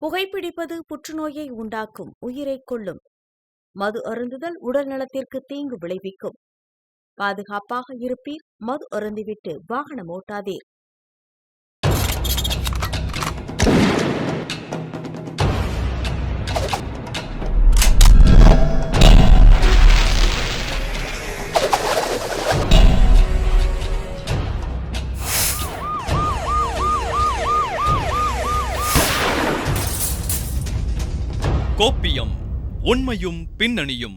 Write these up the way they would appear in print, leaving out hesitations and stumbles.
புகைப்பிடிப்பது புற்றுநோயை உண்டாக்கும், உயிரைக் கொல்லும். மது அருந்துதல் உடல் நலத்திற்கு தீங்கு விளைவிக்கும். பாதுகாப்பாக இருப்பீர், மது அருந்திவிட்டு வாகனம் ஓட்டாதீர். கோப்பியம், உண்மையும் பின்னணியும்.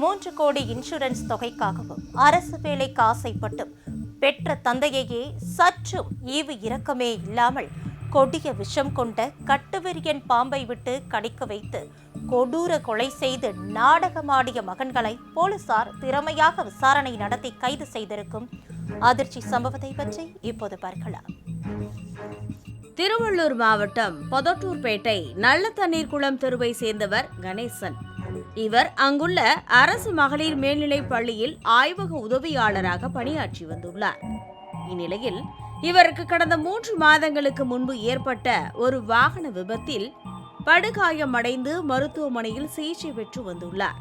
3 கோடி இன்சூரன்ஸ் தொகைக்காகவும் அரசு வேலைக்கு ஆசைப்பட்டும் பெற்ற தந்தையையே சற்றும் ஈவு இரக்கமே இல்லாமல் கொடிய விஷம் கொண்ட கட்டுவெறியன் பாம்பை விட்டு கடிக்க வைத்து கொடூர கொலை செய்து நாடகமாடிய மகன்களை போலீசார் திறமையாக விசாரணை நடத்தி கைது செய்திருக்கும் அதிர்ச்சி சம்பவத்தை பற்றி இப்போது பார்க்கலாம். திருவள்ளூர் மாவட்டம் பொதட்டூர்பேட்டை நல்ல தண்ணீர் குளம் தெருவை சேர்ந்தவர் கணேசன். இவர் அங்குள்ள அரசு மகளிர் மேல்நிலைப் பள்ளியில் ஆய்வக உதவியாளராக பணியாற்றி வந்துள்ளார். இந்நிலையில் இவருக்கு கடந்த 3 மாதங்களுக்கு முன்பு ஏற்பட்ட ஒரு வாகன விபத்தில் படுகாயமடைந்து மருத்துவமனையில் சிகிச்சை பெற்று வந்துள்ளார்.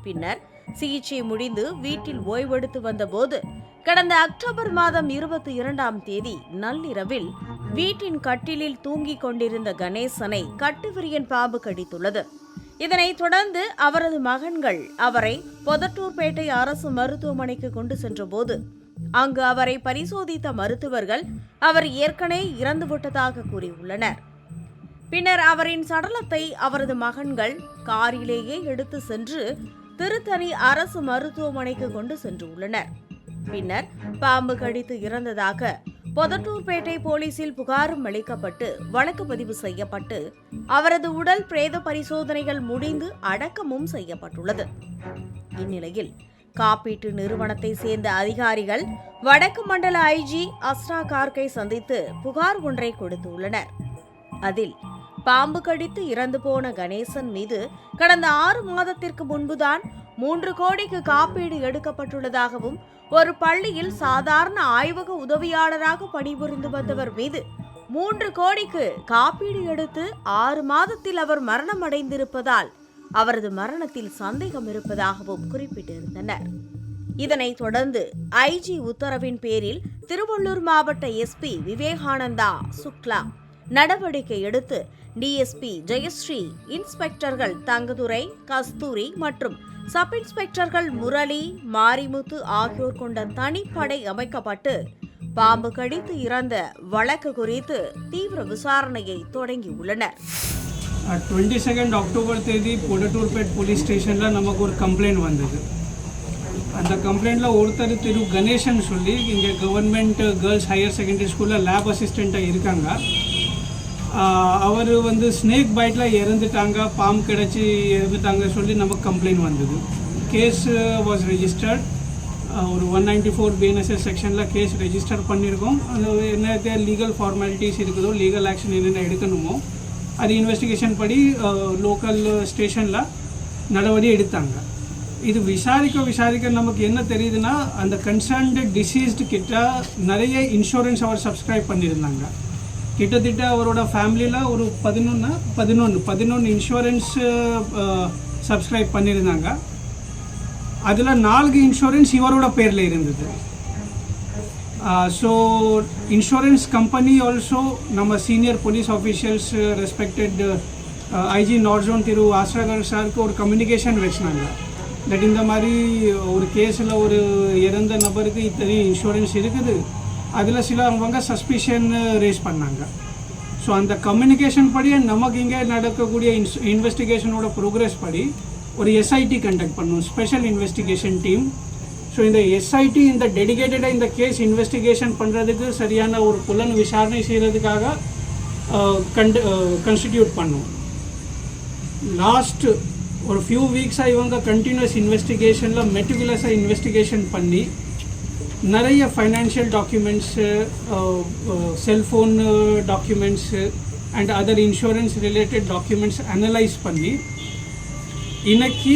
பின்னர் சிகிச்சை முடிந்து வீட்டில் ஓய்வெடுத்து வந்தபோது கடந்த அக்டோபர் மாதம் 22ஆம் தேதி நள்ளிரவில் வீட்டின் கட்டிலில் தூங்கிக் கொண்டிருந்த கணேசனை கட்டுவிரியன் பாம்பு கடித்துள்ளது. இதனைத் தொடர்ந்து அவரது மகன்கள் அவரை பொதட்டூர்பேட்டை அரசு மருத்துவமனைக்கு கொண்டு சென்றபோது அங்கு அவரை பரிசோதித்த மருத்துவர்கள் அவர் ஏற்கனவே இறந்துவிட்டதாக கூறியுள்ளனர். பின்னர் அவரின் சடலத்தை அவரது மகன்கள் காரிலேயே எடுத்து சென்று திருத்தணி அரசு மருத்துவமனைக்கு கொண்டு சென்றுள்ளனர். பின்னர் பாம்பு கடித்து இறந்ததாக பொதட்டூர்பேட்டை போலீசில் புகாரும் அளிக்கப்பட்டு வழக்கு பதிவு செய்யப்பட்டு அவரது உடல் பிரேத பரிசோதனைகள் முடிந்து அடக்கமும் செய்யப்பட்டுள்ளது. இந்நிலையில் காப்பீட்டு நிறுவனத்தை சேர்ந்த அதிகாரிகள் வடக்கு மண்டல ஐஜி அஸ்ரா கார்கை சந்தித்து புகார் ஒன்றை கொடுத்துள்ளனர். அதில் பாம்பு கடித்து இறந்து போன கணேசன் மீது கடந்த 6 மாதத்திற்கு முன்புதான் 3 கோடிக்கு காப்பீடு எடுக்கப்பட்டுள்ளதாகவும் ஒரு பள்ளியில் சாதாரண ஆய்வக உதவியாளராக பணிபுரிந்து வந்தவர் மீது 3 கோடிக்கு காப்பீடு எடுத்து 6 மாதத்தில் அவர் மரணம் அடைந்திருப்பதால் அவரது மரணத்தில் சந்தேகம் இருப்பதாகவும் குறிப்பிட்டிருந்தனர். இதனைத் தொடர்ந்து ஐஜி உத்தரவின் பேரில் திருவள்ளூர் மாவட்ட எஸ்பி விவேகானந்தா சுக்லா நடவடிக்கை எடுத்து டிஎஸ்பி ஜெயஸ்ரீ, இன்ஸ்பெக்டர்கள் தங்கதுரை, கஸ்தூரி மற்றும் சப் இன்ஸ்பெக்டர்கள் முரளி, மாரிமுத்து ஆகியோர் கொண்ட தனிப்படை அமைக்கப்பட்டு பாம்பு கடித்து இறந்த வழக்கு குறித்து தீவிர விசாரணையை தொடங்கியுள்ளனர். 22 அக்டோபர் தேதி பொடட்டூர்பேட் போலீஸ் ஸ்டேஷனில் நமக்கு ஒரு கம்ப்ளைண்ட் வந்தது. அந்த கம்ப்ளைண்ட்டில் ஒருத்தர் திரு கணேசன் சொல்லி இங்கே கவர்மெண்ட் கேர்ள்ஸ் ஹையர் செகண்டரி ஸ்கூலில் லேப் அசிஸ்டண்ட்டாக இருக்காங்க. அவர் வந்து ஸ்னேக் பைட்டில் இறந்துட்டாங்க, பாம்பு கிடச்சி இறந்துட்டாங்க சொல்லி நமக்கு கம்ப்ளைண்ட் வந்தது. Case was registered. ஒரு 194 BNSS செக்ஷனில் கேஸ் ரெஜிஸ்டர் பண்ணியிருக்கோம். அது என்ன லீகல் ஃபார்மாலிட்டிஸ் இருக்குதோ, லீகல் ஆக்ஷன் என்னென்ன எடுக்கணுமோ அது இன்வெஸ்டிகேஷன் படி லோக்கல் ஸ்டேஷனில் நடவடிக்கை எடுத்தாங்க. இது விசாரிக்க நமக்கு என்ன தெரியுதுன்னா, அந்த கன்சர்ன்டு டிசீஸ்டு கிட்ட நிறைய இன்சூரன்ஸ் அவர் சப்ஸ்கிரைப் பண்ணியிருந்தாங்க. கிட்டத்தட்ட அவரோட ஃபேமிலியில் ஒரு 11 இன்சூரன்ஸ் சப்ஸ்கிரைப் பண்ணியிருந்தாங்க. அதில் 4 இன்சூரன்ஸ் இவரோட பேரில் இருந்தது. ஸோ இன்சூரன்ஸ் கம்பெனி ஆல்சோ நம்ம senior police officials respected IG north zone திரு ஆஸ்ராகர் சாருக்கு ஒரு கம்யூனிகேஷன் வச்சுனாங்க. தட் இந்த மாதிரி ஒரு கேஸில் ஒரு இறந்த நபருக்கு இத்தனை இன்சூரன்ஸ் இருக்குது, அதில் சிலவங்க சஸ்பிஷன் ரேஸ் பண்ணாங்க. ஸோ அந்த கம்யூனிகேஷன் படி நமக்கு இங்கே நடக்கக்கூடிய இன்வெஸ்டிகேஷனோட ப்ரோக்ரஸ் படி ஒரு எஸ்ஐடி கண்டக்ட் பண்ணும், ஸ்பெஷல் இன்வெஸ்டிகேஷன் டீம். ஸோ இந்த எஸ்ஐடி இந்த டெடிகேட்டடாக இந்த கேஸ் இன்வெஸ்டிகேஷன் பண்ணுறதுக்கு சரியான ஒரு புலன் விசாரணை செய்கிறதுக்காக கன்ஸ்டிடியூட் பண்ணும். லாஸ்ட் ஒரு ஃபியூ வீக்ஸாக இவங்க கண்டினியூஸ் இன்வெஸ்டிகேஷனில் மெட்டிகுலஸாக இன்வெஸ்டிகேஷன் பண்ணி நிறைய financial documents, cellphone documents and other insurance related documents analyse பண்ணி இன்னைக்கு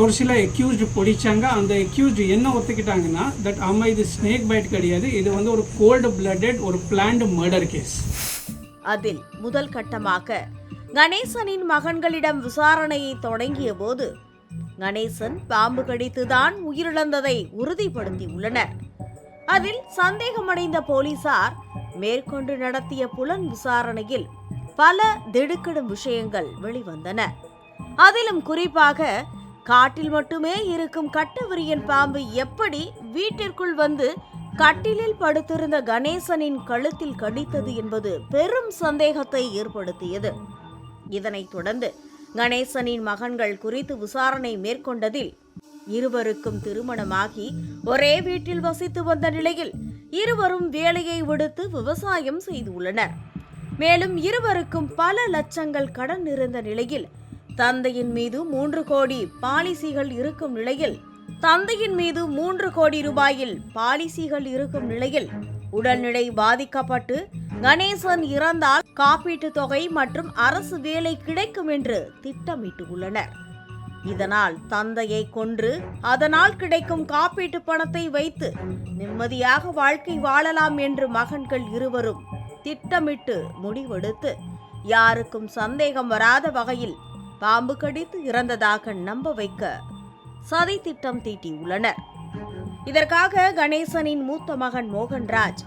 ஒரு சில அக்யூஸ்டு பிடிச்சாங்க. அந்த அக்யூஸ்டு என்ன ஒத்துக்கிட்டாங்கன்னா, தட் ஆமாம் இது ஸ்னேக் பைட் கிடையாது, இது வந்து ஒரு கோல்டு பிளட்டட் ஒரு பிளான்டு மர்டர் கேஸ். அதில் முதல் கட்டமாக கணேசனின் மகன்களிடம் விசாரணையை தொடங்கிய போது கணேசன் பாம்பு கடித்துதான் உயிரிழந்ததை உறுதிப்படுத்தியுள்ளனர். அதில் சந்தேகமடைந்த போலீசார் மேற்கொண்டு நடத்திய புலன் விசாரணையில் பல திடுக்கிடும் விஷயங்கள் வெளிவந்தன. அதிலும் குறிப்பாக காட்டில் மட்டுமே இருக்கும் கட்டுவிரியன் பாம்பு எப்படி வீட்டிற்குள் வந்து கட்டிலில் படுத்திருந்த கணேசனின் கழுத்தில் கடித்தது என்பது பெரும் சந்தேகத்தை ஏற்படுத்தியது. இதனைத் தொடர்ந்து கணேசனின் மகன்கள் குறித்து விசாரணை மேற்கொண்டதில் இருவருக்கும் திருமணமாகி ஒரே வீட்டில் வசித்து வந்த நிலையில் இருவரும் வேலையை விடுத்து விவசாயம் செய்துள்ளனர். மேலும் இருவருக்கும் பல லட்சங்கள் கடன் இருந்த நிலையில் தந்தையின் மீது 3 கோடி பாலிசிகள் இருக்கும் நிலையில் உடல்நிலை பாதிக்கப்பட்டு கணேசன் இறந்தால் காப்பீட்டு தொகை மற்றும் அரசு வேலை கிடைக்கும் என்று திட்டமிட்டுள்ளனர். இதனால் தந்தையை கொன்று அதனால் கிடைக்கும் காப்பீட்டு பணத்தை வைத்து நிம்மதியாக வாழ்க்கை வாழலாம் என்று மகன்கள் இருவரும் திட்டமிட்டு முடிவெடுத்து யாருக்கும் சந்தேகம் வராத வகையில் பாம்பு கடித்து இறந்ததாக நம்ப வைக்க சதி திட்டம் தீட்டியுள்ளனர். இதற்காக கணேசனின் மூத்த மகன் மோகன்ராஜ்,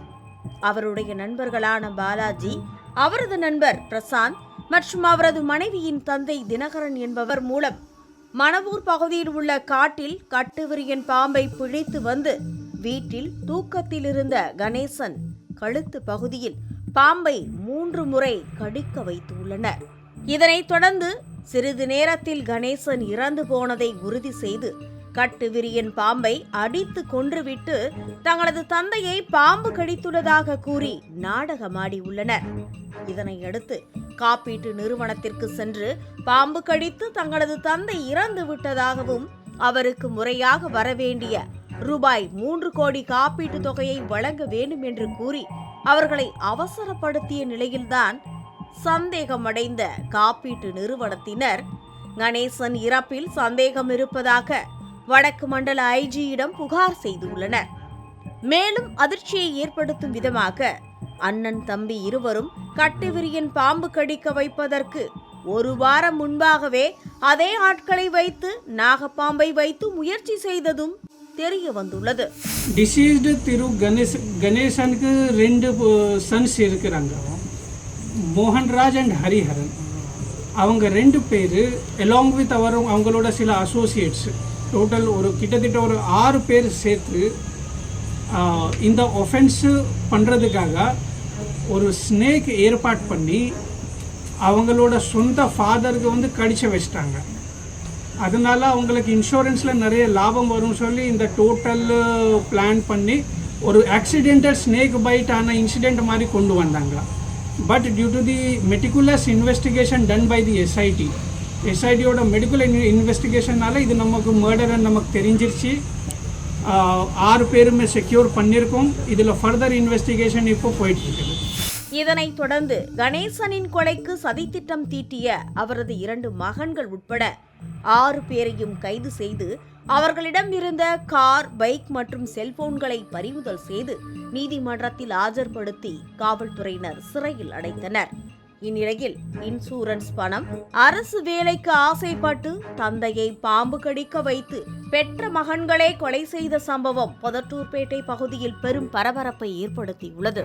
அவருடைய நண்பர்களான பாலாஜி, அவரது நண்பர் பிரசாந்த் மற்றும் அவரது மனைவியின் தந்தை தினகரன் என்பவர் மூலம் மணவூர் பகுதியில் உள்ள காட்டில் கட்டுவிரியன் பாம்பை பிடித்து வந்து வீட்டில் தூக்கத்தில் இருந்த கணேசன் கழுத்து பகுதியில் பாம்பை 3 முறை கடிக்க வைத்துள்ளனர். இதனைத் தொடர்ந்து சிறிது நேரத்தில் கணேசன் இறந்து போனதை உறுதி செய்து கட்டுவிரியன் பாம்பை அடித்து கொன்றுவிட்டு தங்களது தந்தையை பாம்பு கடித்துள்ளதாக கூறி நாடகமாடியுள்ளனர். இதனையடுத்து காப்பீட்டு நிறுவனத்திற்கு சென்று பாம்பு கடித்து தங்களது தந்தை இறந்து விட்டதாகவும் அவருக்கு முறையாக வரவேண்டிய ரூபாய் 3 கோடி காப்பீட்டு தொகையை வழங்க வேண்டும் என்று கூறி அவர்களை அவசரப்படுத்திய நிலையில்தான் சந்தேகமடைந்த காப்பீட்டு நிறுவனத்தினர் கணேசன் இறப்பில் சந்தேகம் இருப்பதாக வடக்கு மண்டல ஐஜியிடம் புகார் செய்துள்ளனர். மேலும் அதிர்ச்சியை ஏற்படுத்தும் விதமாக அண்ணன் தம்பி இருவரும் கட்டுவிரியன் பாம்பு கடிக்க வைப்பதற்கு 1 வாரம் முன்பாகவே அதே ஆட்களை வைத்து நாகப்பாம்பை வைத்து முயற்சி செய்ததும் தெரிய வந்துள்ளது. டிசீஸ்டு திரு கணேசனுக்கு 2 சன்ஸ் இருக்கிறாங்க, மோகன்ராஜ் அண்ட் ஹரிஹரன். அவங்க 2 பேர் அலாங் வித் அவங்களோட சில அசோசியேட்ஸ் டோட்டல் கிட்டத்தட்ட 6 பேர் சேர்த்து இந்த ஒஃபென்ஸு பண்ணுறதுக்காக ஒரு ஸ்னேக் ஏற்பாடு பண்ணி அவங்களோட சொந்த ஃபாதருக்கு கடிச்சு வச்சிட்டாங்க. அதனால அவங்களுக்கு இன்சூரன்ஸில் நிறைய லாபம் வரும்னு சொல்லி இந்த டோட்டல் பிளான் பண்ணி ஒரு ஆக்சிடென்டல் ஸ்னேக் பைட் ஆன இன்சிடெண்ட் மாதிரி கொண்டு வந்தாங்க. But due to the meticulous investigation done by the எஸ்ஐடியோட மெடிக்கல் இன்வெஸ்டிகேஷனால இது நமக்கு மர்டர்ன்னு நமக்கு தெரிஞ்சிருச்சு. 6 பேருமே செக்யூர் பண்ணியிருக்கோம். இதில் ஃபர்தர் இன்வெஸ்டிகேஷன் இப்போ போயிட்டு இருக்குது. இதனைத் தொடர்ந்து கணேசனின் கொலைக்கு சதித்திட்டம் தீட்டிய அவரது 2 மகன்கள் உட்பட 6 பேரையும் கைது செய்து அவர்களிடம் இருந்த கார், பைக் மற்றும் செல்போன்களை பறிமுதல் செய்து நீதிமன்றத்தில் ஆஜர்படுத்தி காவல்துறையினர் சிறையில் அடைத்தனர். இந்நிலையில் இன்சூரன்ஸ் பணம், அரசு வேலைக்கு ஆசைப்பட்டு தந்தையை பாம்பு கடிக்க வைத்து பெற்ற மகன்களை கொலை செய்த சம்பவம் பொதட்டூர்பேட்டை பகுதியில் பெரும் பரபரப்பை ஏற்படுத்தியுள்ளது.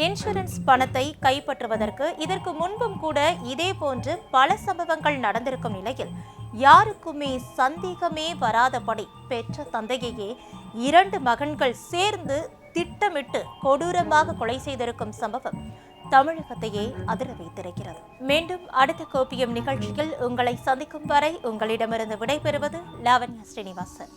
இன்சூரன்ஸ் பணத்தை கைப்பற்றுவதற்கு இதற்கு முன்பும் கூட இதேபோன்று பல சம்பவங்கள் நடந்திருக்கும் நிலையில் யாருக்குமே சந்தேகமே வராதபடி பெற்ற தந்தையையே 2 மகன்கள் சேர்ந்து திட்டமிட்டு கொடூரமாக கொலை செய்திருக்கும் சம்பவம் தமிழகத்தையே அதிர வைத்திருக்கிறது. மீண்டும் அடுத்த கோப்பியம் நிகழ்ச்சியில் உங்களை சந்திக்கும் வரை உங்களிடமிருந்து விடைபெறுவது லாவண்யா ஸ்ரீனிவாசன்.